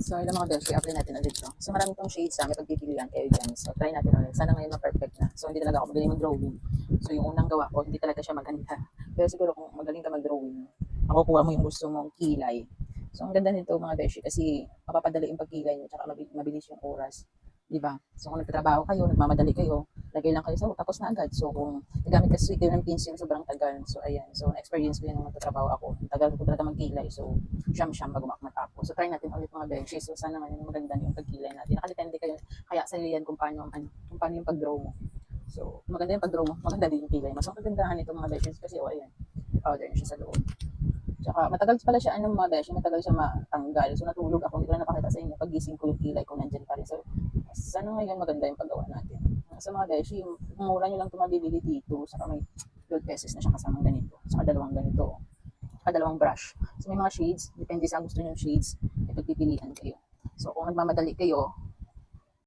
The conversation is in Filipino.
So, ilang mga beshi, apply natin ulit to. So, marami tong shades may pagpipilian kayo dyan. So, try natin ulit. Sana ngayon ma-perfect na. So, hindi talaga ako magaling mag-drawing. So, yung unang gawa ko, hindi talaga siya maganda. Pero siguro kung magaling ka mag-drawing, makukuha mo yung gusto mong kilay. So, ang ganda nito mga beshi kasi mapapadali yung pagkilay nyo, tsaka mabilis yung oras. Diba? So, kung nagtatrabaho kayo, nagmamadali kayo, lagay lang kayo sa tapos na agad. So, kung nagamit kasi kayo ng pencil, sobrang tagal. So, ayan. So, na-experience ko yun nung nagtatrabaho ako. Tagal ko talaga magkilay. So, siyam-siyam bago matapos. So, try natin ulit mga beshi. So, sana ngayon maganda yung pagkilay natin. Nakadepende kayo. Kaya sa'yo yan kung paano, kung paano yung pag-draw mo. So, maganda yung pag-draw mo. Maganda din yung kilay. Mas mapagandahan ito mga beshi kasi, ayan. Powder na siya sa loob. Tsaka matagal pala siya mga beshi, matagal siya matanggal. So natulog ako, hindi ko na napakita sa inyo. Pagising ko yung kilay ko nandyan pa rin. So sana ngayon maganda yung paggawa natin. Sa mga beshi, mura nyo lang ito mabibili dito. Saka may 12 pesos na siya kasamang ganito. Saka dalawang ganito. Saka dalawang brush. So may mga shades, depende sa gusto nyo shades, may pagpipilian kayo. So kung nagmamadali kayo,